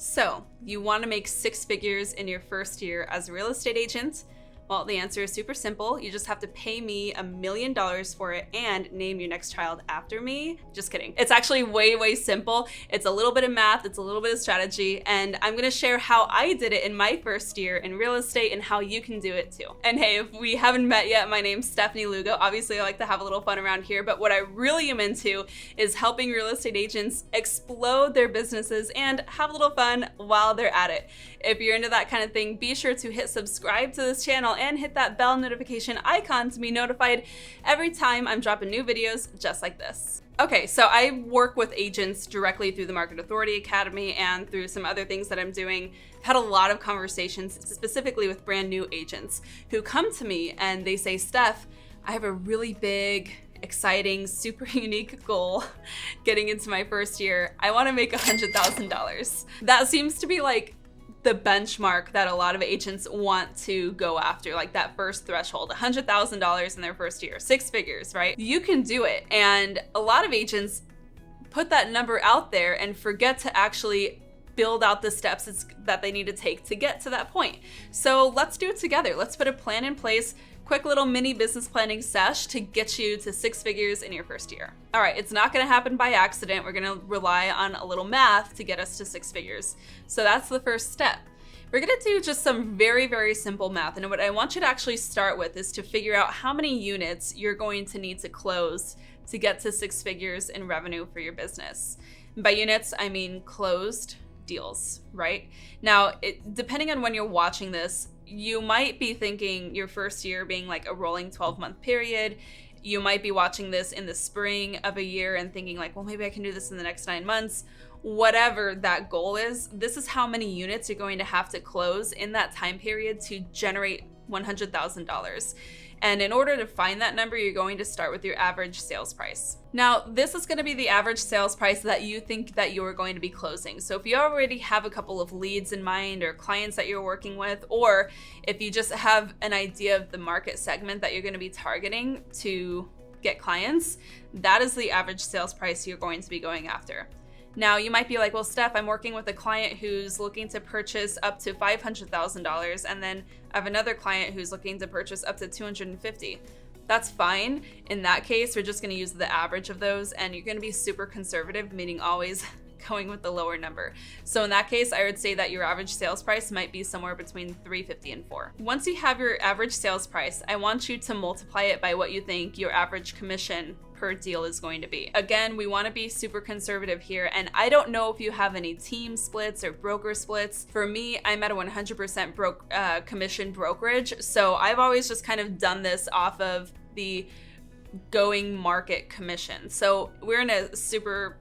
So, you want to make six figures in your first year as a real estate agent? Well, the answer is super simple. You just have to pay me $1 million for it and name your next child after me. Just kidding. It's actually way simple. It's a little bit of math, it's a little bit of strategy, and I'm gonna share how I did it in my first year in real estate and how you can do it too. And hey, if we haven't met yet, my name's Stefanie Lugo. Obviously, I like to have a little fun around here, but what I really am into is helping real estate agents explode their businesses and have a little fun while they're at it. If you're into that kind of thing, be sure to hit subscribe to this channel and hit that bell notification icon to be notified every time I'm dropping new videos just like this. Okay, so I work with agents directly through the Market Authority Academy and through some other things that I'm doing. I've had a lot of conversations specifically with brand new agents who come to me and they say, Steph, I have a really big, exciting, super unique goal getting into my first year. I want to make $100,000. That seems to be like the benchmark that a lot of agents want to go after, like that first threshold, $100,000 in their first year, six figures, right? You can do it. And a lot of agents put that number out there and forget to actually build out the steps that they need to take to get to that point. So let's do it together. Let's put a plan in place. Quick little mini business planning sesh to get you to six figures in your first year. All right, it's not gonna happen by accident. We're gonna rely on a little math to get us to six figures. So that's the first step. We're gonna do just some very simple math. And what I want you to actually start with is to figure out how many units you're going to need to close to get to six figures in revenue for your business. And by units, I mean closed deals, right? Now, depending on when you're watching this, you might be thinking your first year being like a rolling 12-month period. You might be watching this in the spring of a year and thinking like, well, maybe I can do this in the next 9 months. Whatever that goal is, this is how many units you're going to have to close in that time period to generate $100,000. And in order to find that number, you're going to start with your average sales price. Now, this is going to be the average sales price that you think that you're going to be closing. So if you already have a couple of leads in mind or clients that you're working with, or if you just have an idea of the market segment that you're going to be targeting to get clients, that is the average sales price you're going to be going after. Now, you might be like, well, Steph, I'm working with a client who's looking to purchase up to $500,000, and then I have another client who's looking to purchase up to $250,000. That's fine. In that case, we're just going to use the average of those, and you're going to be super conservative, meaning always going with the lower number. So in that case, I would say that your average sales price might be somewhere between $350,000 and $400,000. Once you have your average sales price, I want you to multiply it by what you think your average commission per deal is going to be. Again, we want to be super conservative here, and I don't know if you have any team splits or broker splits. For me, I'm at a 100% commission brokerage, so I've always just kind of done this off of the going market commission. So we're in a super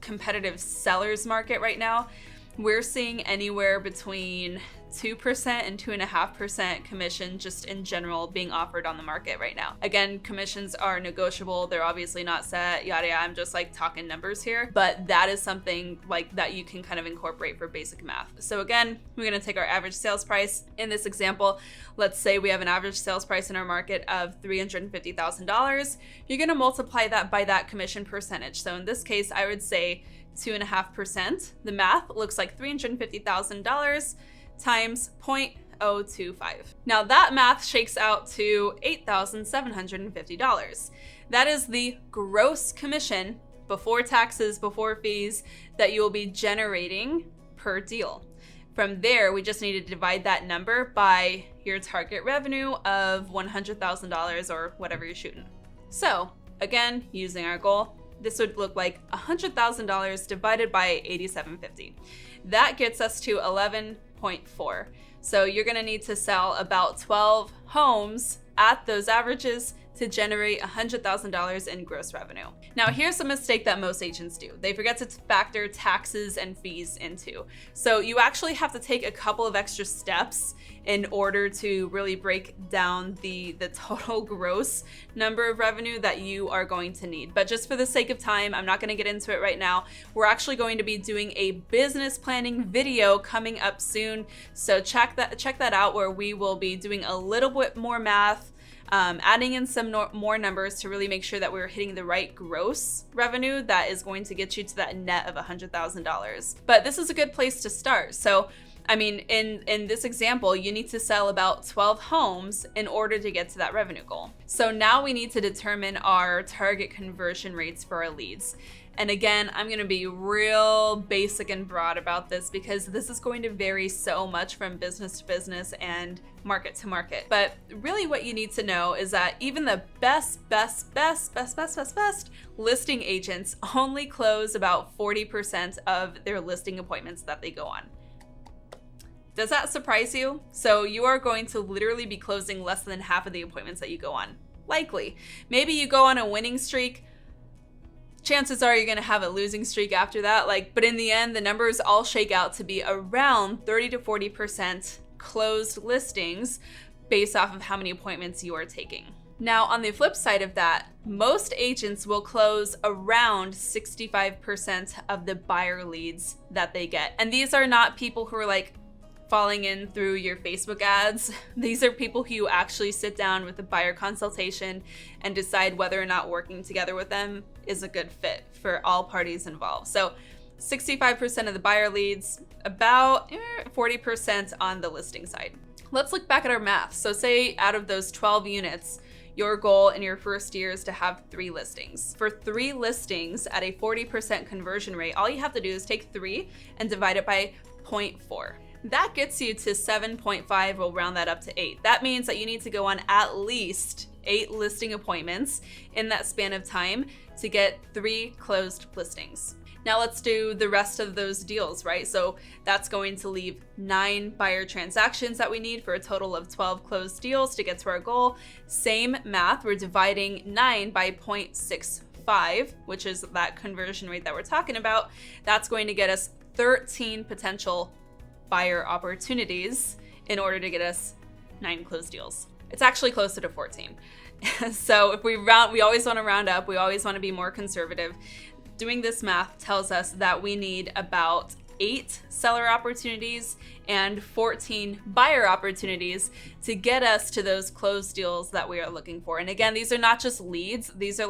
competitive seller's market right now. We're seeing anywhere between 2% and 2.5% commission just in general being offered on the market right now. Again, commissions are negotiable. They're obviously not set, yada yada. I'm just like talking numbers here, but that is something like that you can kind of incorporate for basic math. So again, we're gonna take our average sales price. In this example, let's say we have an average sales price in our market of $350,000. You're gonna multiply that by that commission percentage. So in this case, I would say 2.5%. The math looks like $350,000 times 0.025. Now that math shakes out to $8,750. That is the gross commission before taxes, before fees that you will be generating per deal. From there, we just need to divide that number by your target revenue of $100,000 or whatever you're shooting. So again, using our goal, this would look like $100,000 divided by 8750. That gets us to 11.4. So you're gonna need to sell about 12 homes at those averages to generate $100,000 in gross revenue. Now here's a mistake that most agents do. They forget to factor taxes and fees into. So you actually have to take a couple of extra steps in order to really break down the total gross number of revenue that you are going to need. But just for the sake of time, I'm not gonna get into it right now. We're actually going to be doing a business planning video coming up soon. So check that out, where we will be doing a little bit more math, adding in some more numbers to really make sure that we're hitting the right gross revenue that is going to get you to that net of $100,000. But this is a good place to start. So I mean, in this example, you need to sell about 12 homes in order to get to that revenue goal. So now we need to determine our target conversion rates for our leads. And again, I'm gonna be real basic and broad about this because this is going to vary so much from business to business and market to market. But really what you need to know is that even the best listing agents only close about 40% of their listing appointments that they go on. Does that surprise you? So you are going to literally be closing less than half of the appointments that you go on. Likely. Maybe you go on a winning streak. Chances are you're going to have a losing streak after that. But in the end, the numbers all shake out to be around 30 to 40% closed listings based off of how many appointments you are taking. Now, on the flip side of that, most agents will close around 65% of the buyer leads that they get. And these are not people who are falling in through your Facebook ads. These are people who actually sit down with a buyer consultation and decide whether or not working together with them is a good fit for all parties involved. So 65% of the buyer leads, about 40% on the listing side. Let's look back at our math. So say out of those 12 units, your goal in your first year is to have 3 listings. For 3 listings at a 40% conversion rate, all you have to do is take 3 and divide it by 0.4. That gets you to 7.5, we'll round that up to 8. That means that you need to go on at least 8 listing appointments in that span of time to get 3 closed listings. Now let's do the rest of those deals, right? So that's going to leave 9 buyer transactions that we need for a total of 12 closed deals to get to our goal. Same math, we're dividing 9 by 0.65, which is that conversion rate that we're talking about. That's going to get us 13 potential buyer opportunities in order to get us 9 closed deals. It's actually closer to 14. So if we always want to round up, we always want to be more conservative. Doing this math tells us that we need about 8 seller opportunities and 14 buyer opportunities to get us to those closed deals that we are looking for. And again, these are not just leads, these are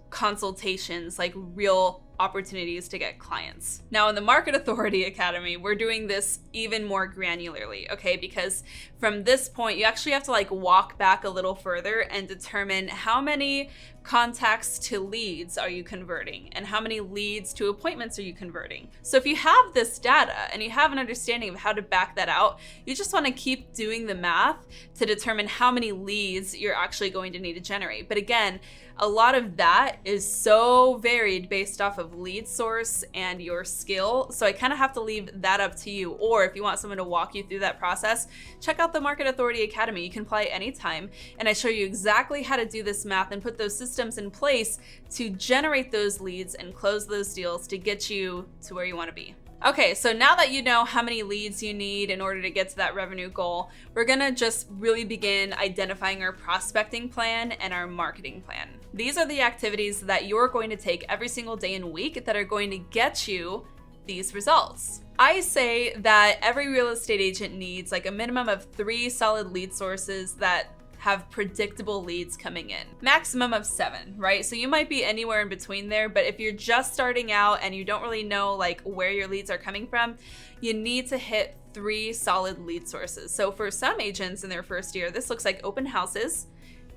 consultations, real opportunities to get clients. Now in the Market Authority Academy, we're doing this even more granularly, okay? Because from this point, you actually have to walk back a little further and determine how many contacts to leads are you converting and how many leads to appointments are you converting. So if you have this data and you have an understanding of how to back that out, you just want to keep doing the math to determine how many leads you're actually going to need to generate. But again, a lot of that is so varied based off of lead source and your skill. So I kind of have to leave that up to you. Or if you want someone to walk you through that process, check out the Market Authority Academy. You can apply anytime. And I show you exactly how to do this math and put those systems in place to generate those leads and close those deals to get you to where you want to be. Okay, so now that you know how many leads you need in order to get to that revenue goal, we're gonna just really begin identifying our prospecting plan and our marketing plan. These are the activities that you're going to take every single day and week that are going to get you these results. I say that every real estate agent needs a minimum of 3 solid lead sources that have predictable leads coming in. Maximum of 7, right? So you might be anywhere in between there, but if you're just starting out and you don't really know where your leads are coming from, you need to hit 3 solid lead sources. So for some agents in their first year, this looks like open houses,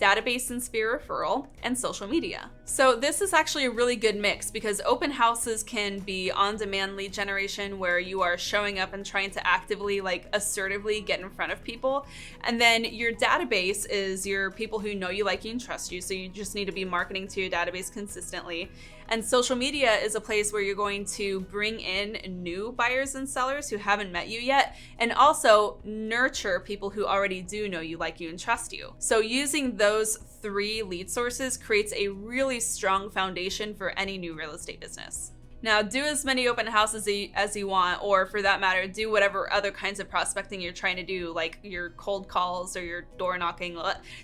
database and sphere referral, and social media. So this is actually a really good mix because open houses can be on-demand lead generation where you are showing up and trying to actively, assertively get in front of people. And then your database is your people who know you, like you, and trust you. So you just need to be marketing to your database consistently. And social media is a place where you're going to bring in new buyers and sellers who haven't met you yet, and also nurture people who already do know you, like you, and trust you. So using those 3 lead sources creates a really strong foundation for any new real estate business. Now, do as many open houses as you want, or for that matter, do whatever other kinds of prospecting you're trying to do, like your cold calls or your door knocking.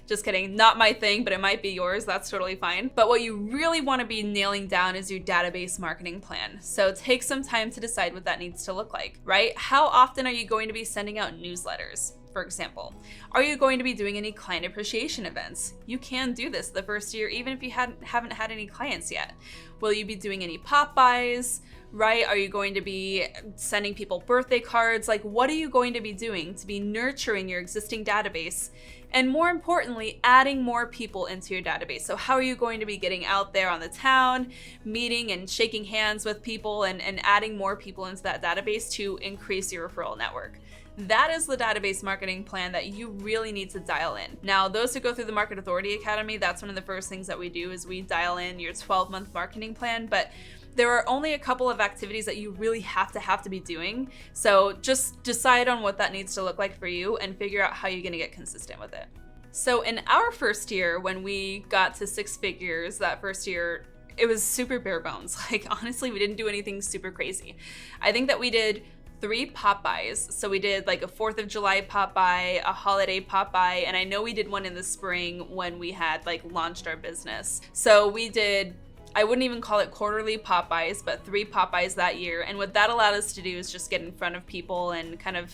Just kidding, not my thing, but it might be yours. That's totally fine. But what you really want to be nailing down is your database marketing plan. So take some time to decide what that needs to look like, right? How often are you going to be sending out newsletters? for example? Are you going to be doing any client appreciation events? You can do this the first year even if you haven't had any clients yet. Will you be doing any pop buys, right? Are you going to be sending people birthday cards? Like, what are you going to be doing to be nurturing your existing database? And more importantly, adding more people into your database. So how are you going to be getting out there on the town, meeting and shaking hands with people and adding more people into that database to increase your referral network? That is the database marketing plan that you really need to dial in. Now, those who go through the Market Authority Academy, that's one of the first things that we do is we dial in your 12-month marketing plan. But there are only a couple of activities that you really have to be doing. So just decide on what that needs to look like for you and figure out how you're gonna get consistent with it. So in our first year, when we got to 6 figures that first year, it was super bare bones. Like, honestly, we didn't do anything super crazy. I think that we did 3 pop buys. So we did like a 4th of July pop buy, a holiday pop buy, and I know we did one in the spring when we had like launched our business. So we did, I wouldn't even call it quarterly pop buys, but 3 pop buys that year. And what that allowed us to do is just get in front of people and kind of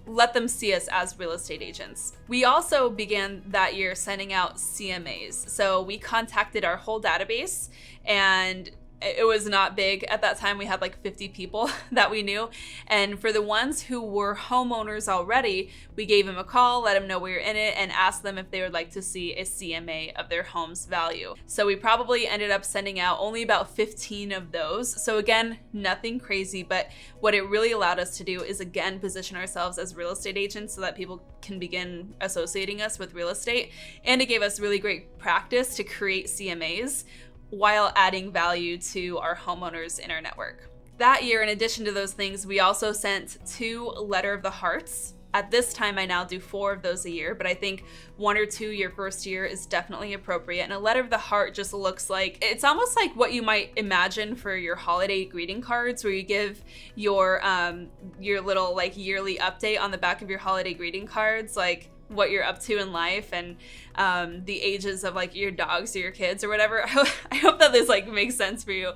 let them see us as real estate agents. We also began that year sending out CMAs. So we contacted our whole database, and it was not big at that time. We had like 50 people that we knew. And for the ones who were homeowners already, we gave them a call, let them know we were in it, and asked them if they would like to see a CMA of their home's value. So we probably ended up sending out only about 15 of those. So again, nothing crazy, but what it really allowed us to do is again, position ourselves as real estate agents so that people can begin associating us with real estate. And it gave us really great practice to create CMAs while adding value to our homeowners in our network. That year, in addition to those things, we also sent 2 letter of the hearts. At this time, I now do 4 of those a year, but I think 1 or 2 your first year is definitely appropriate. And a letter of the heart just looks like, it's almost like what you might imagine for your holiday greeting cards, where you give your little like yearly update on the back of your holiday greeting cards, like what you're up to in life and the ages of like your dogs or your kids or whatever. I hope that this like makes sense for you.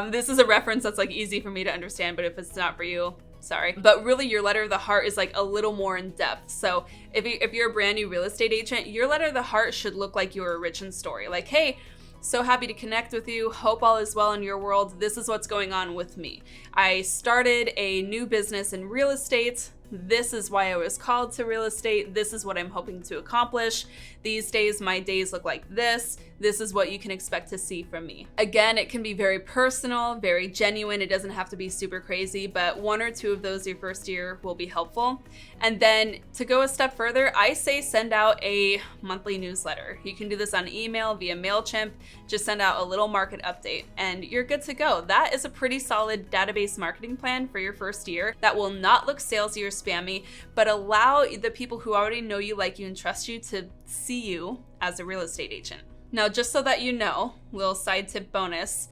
This is a reference that's like easy for me to understand, but if it's not for you, sorry. But really your letter of the heart is like a little more in depth. So if you're a brand new real estate agent, your letter of the heart should look like your origin story. Like, hey, so happy to connect with you. Hope all is well in your world. This is what's going on with me. I started a new business in real estate. This is why I was called to real estate. This is what I'm hoping to accomplish. These days, my days look like this. This is what you can expect to see from me. Again, it can be very personal, very genuine. It doesn't have to be super crazy, but 1 or 2 of those your first year will be helpful. And then to go a step further, I say send out a monthly newsletter. You can do this on email, via MailChimp. Just send out a little market update and you're good to go. That is a pretty solid database marketing plan for your first year that will not look salesy or spammy, but allow the people who already know you, like you, and trust you to see you as a real estate agent. Now, just so that you know, little side tip bonus,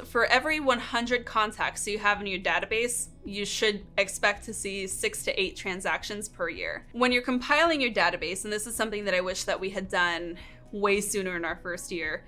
for every 100 contacts you have in your database, you should expect to see 6 to 8 transactions per year. When you're compiling your database, and this is something that I wish that we had done way sooner in our first year,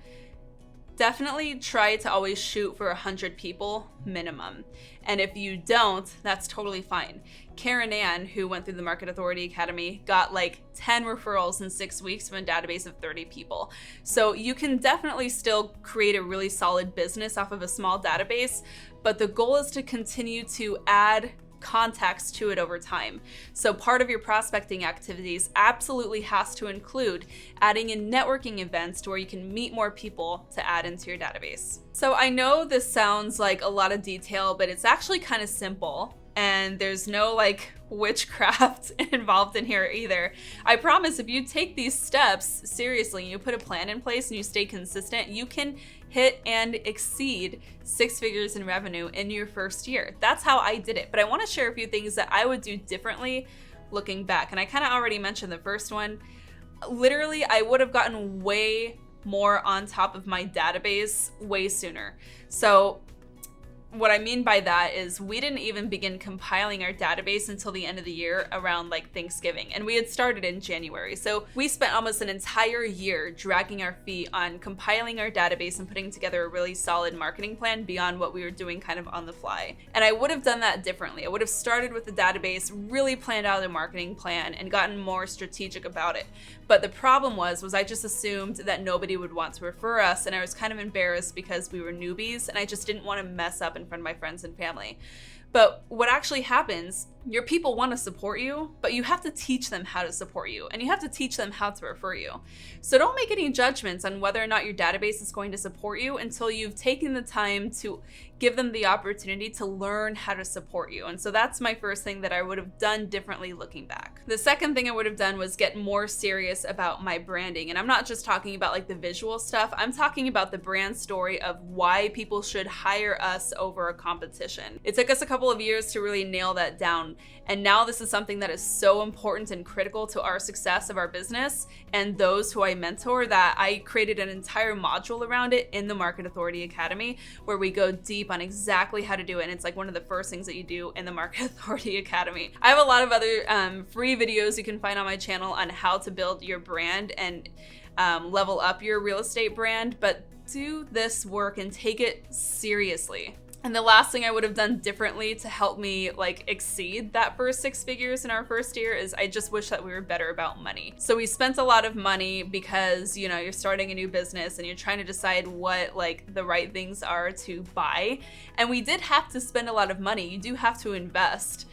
definitely try to always shoot for 100 people minimum. And if you don't, that's totally fine. Karen Ann, who went through the Market Authority Academy, got like 10 referrals in 6 weeks from a database of 30 people. So you can definitely still create a really solid business off of a small database, but the goal is to continue to add contacts to it over time. So part of your prospecting activities absolutely has to include adding in networking events to where you can meet more people to add into your database. So I know this sounds like a lot of detail, but it's actually kind of simple. And there's no like witchcraft involved in here either. I promise if you take these steps seriously and you put a plan in place and you stay consistent, you can hit and exceed 6 figures in revenue in your first year. That's how I did it. But I want to share a few things that I would do differently looking back. And I kind of already mentioned the first one. Literally, I would have gotten way more on top of my database way sooner. So what I mean by that is we didn't even begin compiling our database until the end of the year around like Thanksgiving, and we had started in January. So we spent almost an entire year dragging our feet on compiling our database and putting together a really solid marketing plan beyond what we were doing kind of on the fly. And I would have done that differently. I would have started with the database, really planned out a marketing plan, and gotten more strategic about it. But the problem was I just assumed that nobody would want to refer us, and I was kind of embarrassed because we were newbies, and I just didn't want to mess up in front of my friends and family. But what actually happens, your people want to support you, but you have to teach them how to support you, and you have to teach them how to refer you. So don't make any judgments on whether or not your database is going to support you until you've taken the time to give them the opportunity to learn how to support you. And so that's my first thing that I would have done differently looking back. The second thing I would have done was get more serious about my branding. And I'm not just talking about like the visual stuff, I'm talking about the brand story of why people should hire us over a competition. It took us a couple of years to really nail that down. And now this is something that is so important and critical to our success of our business and those who I mentor that I created an entire module around it in the Market Authority Academy, where we go deep on exactly how to do it. And it's like one of the first things that you do in the Market Authority Academy. I have a lot of other free videos you can find on my channel on how to build your brand and level up your real estate brand, but do this work and take it seriously. And the last thing I would have done differently to help me like exceed that first 6 figures in our first year is I just wish that we were better about money. So we spent a lot of money because, you know, you're starting a new business and you're trying to decide what like the right things are to buy. And we did have to spend a lot of money. You do have to invest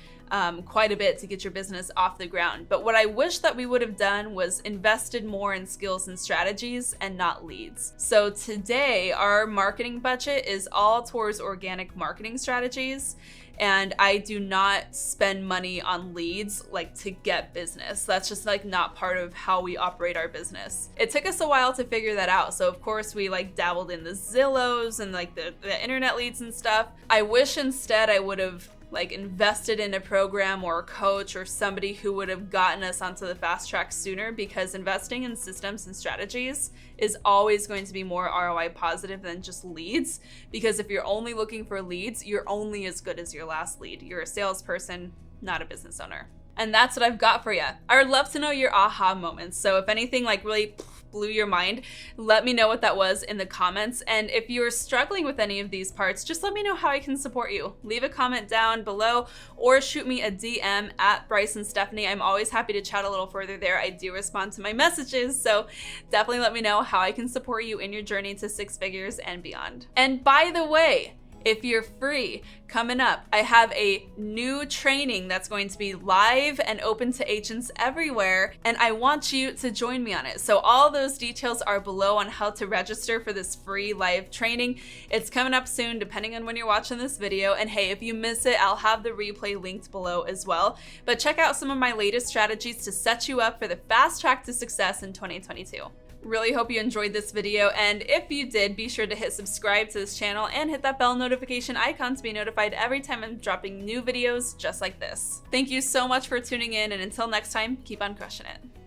quite a bit to get your business off the ground. But what I wish that we would have done was invested more in skills and strategies and not leads. So today our marketing budget is all towards organic marketing strategies. And I do not spend money on leads like to get business. That's just like not part of how we operate our business. It took us a while to figure that out. So of course we like dabbled in the Zillows and like the internet leads and stuff. I wish instead I would have like invested in a program or a coach or somebody who would have gotten us onto the fast track sooner, because investing in systems and strategies is always going to be more ROI positive than just leads. Because if you're only looking for leads, you're only as good as your last lead. You're a salesperson, not a business owner. And that's what I've got for you. I would love to know your aha moments. So if anything like really blew your mind, let me know what that was in the comments. And if you're struggling with any of these parts, just let me know how I can support you. Leave a comment down below or shoot me a DM at Bryce and Stefanie. I'm always happy to chat a little further there. I do respond to my messages, so definitely let me know how I can support you in your journey to 6 figures and beyond. And by the way, if you're free, coming up, I have a new training that's going to be live and open to agents everywhere, and I want you to join me on it. So all those details are below on how to register for this free live training. It's coming up soon, depending on when you're watching this video. And hey, if you miss it, I'll have the replay linked below as well. But check out some of my latest strategies to set you up for the fast track to success in 2022. Really hope you enjoyed this video, and if you did, be sure to hit subscribe to this channel and hit that bell notification icon to be notified every time I'm dropping new videos just like this. Thank you so much for tuning in, and until next time, keep on crushing it.